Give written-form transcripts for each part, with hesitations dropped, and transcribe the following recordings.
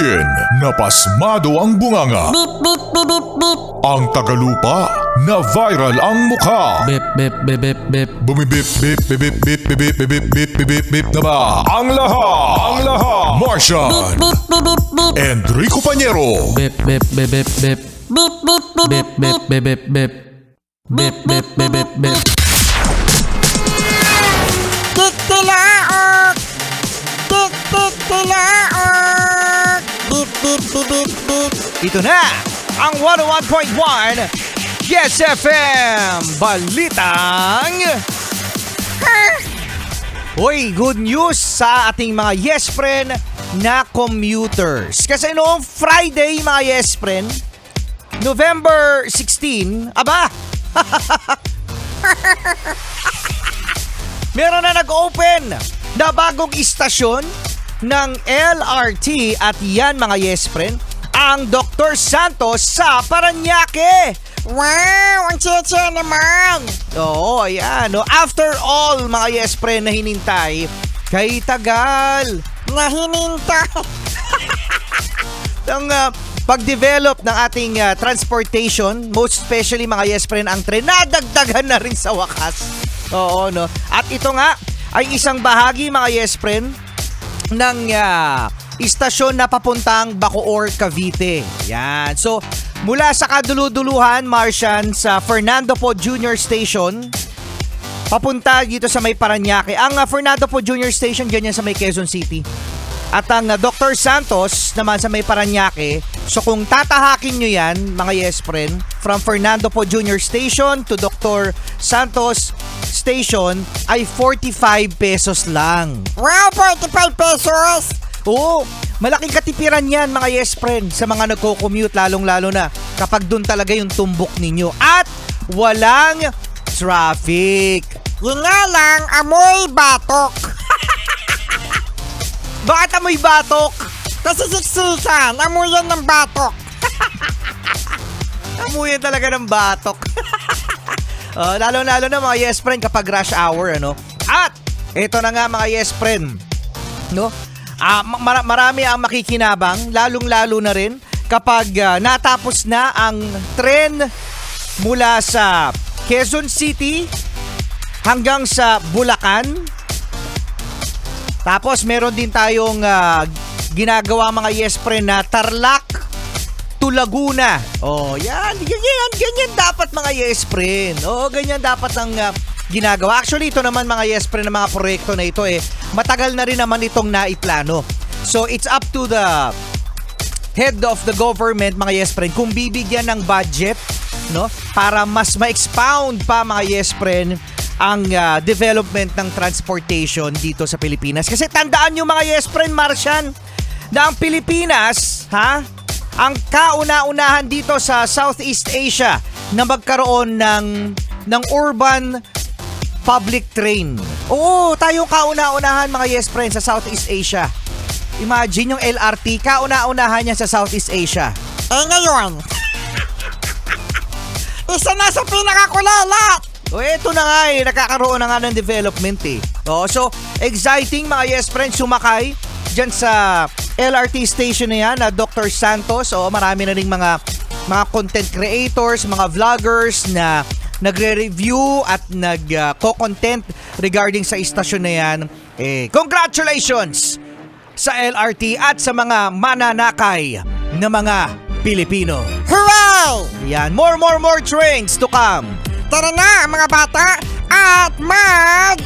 Bituin na pasmado ang bunganga. Beep, beep, beep, beep, beep. Ang tagalupa na viral ang mukha. Bip, bip, bip, bip, bip. Bumibip, bip, bip, bip, bip, bip, bip, bip, bip, bip, bip na ba? Ang lahat! Martian! Beep, beep, beep, beep. Enrico Pañero! Bip, bip, bip, bip, bip. Beep, beep, beep, Bip, bip, bip, bip, bip. Bip, bip, bip, bip, bip. Titilaok! Titilaok! Beep, beep, beep, beep, beep. Ito na ang 101.1 Yes FM Balitang Hoy, good news sa ating mga Yes Friend na commuters. Kasi noong Friday mga Yes Friend, November 16, aba! Meron na nag-open na bagong istasyon ng LRT at yan mga Yes Friend, ang Dr. Santos sa Parañaque. Wow! Ang tsaya naman! Oo, ayan. No? After all, mga Yes Friend na hinintay, kay tagal Nahinintay! ng pag-develop ng ating transportation, most especially mga Yes Friend, ang tren, nadagdagan na rin sa wakas. Oo, no? At ito nga ay isang bahagi, mga Yes Friend, ng istasyon na papuntang Bacoor, Cavite. Yan. So, mula sa kaduluduluhan, Martian, sa Fernando Po Jr. Station, papunta dito sa may Parañaque. Ang Fernando Po Jr. Station, ganyan sa may Quezon City. At ang Dr. Santos naman sa may Parañaque. So kung tatahakin nyo yan, mga Yes Friend, from Fernando Po Jr. Station to Dr. Santos Station ay 45 pesos lang. Wow! 45 pesos! Oo, malaking katipiran yan mga Yes Friend sa mga nagko-commute, lalong-lalo na kapag dun talaga yung tumbok ninyo. At walang traffic. Yun nga lang, amoy batok. Bakit amoy batok? Kasi siksikan, amoy yan ng batok. Amoy yan talaga ng batok. Lalo-lalo na mga Yes Friend kapag rush hour, ano? At ito na nga mga Yes Friend, no? Marami ang makikinabang, lalong-lalo na rin kapag natapos na ang tren mula sa Quezon City hanggang sa Bulacan. Tapos meron din tayong ginagawa mga Yes Friend na Tarlac to Laguna. Oh, yan. Ganyan dapat mga Yes Friend. Oh, ganyan dapat ang ginagawa. Actually, ito naman mga Yes Friend na mga proyekto na ito matagal na rin naman itong naiplano. So, it's up to the head of the government mga Yes Friend kung bibigyan ng budget, no, para mas ma-expound pa mga Yes Friend ang development ng transportation dito sa Pilipinas. Kasi tandaan nyo mga Yes Friend, Martian, na ang Pilipinas, ang kauna-unahan dito sa Southeast Asia na magkaroon ng urban public train. Oo, tayong kauna-unahan mga Yes Friend sa Southeast Asia. Imagine yung LRT, kauna-unahan niya sa Southeast Asia. Ngayon, isa na sa pinakakulelat. O eto na nga nakakaroon na nga ng development so exciting mga Yes Friends, sumakay dyan sa LRT station na yan na Dr. Santos. Marami na ring mga content creators, mga vloggers na nagre-review at nag-co-content regarding sa istasyon na yan. Congratulations sa LRT at sa mga mananakay na mga Pilipino. Hooray! Yan, more trains to come. Tara na mga bata at mag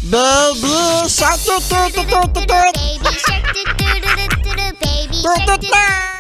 Baby Shark tutut tutut tutut Baby shark, do do do do do do, baby shark, tutut do na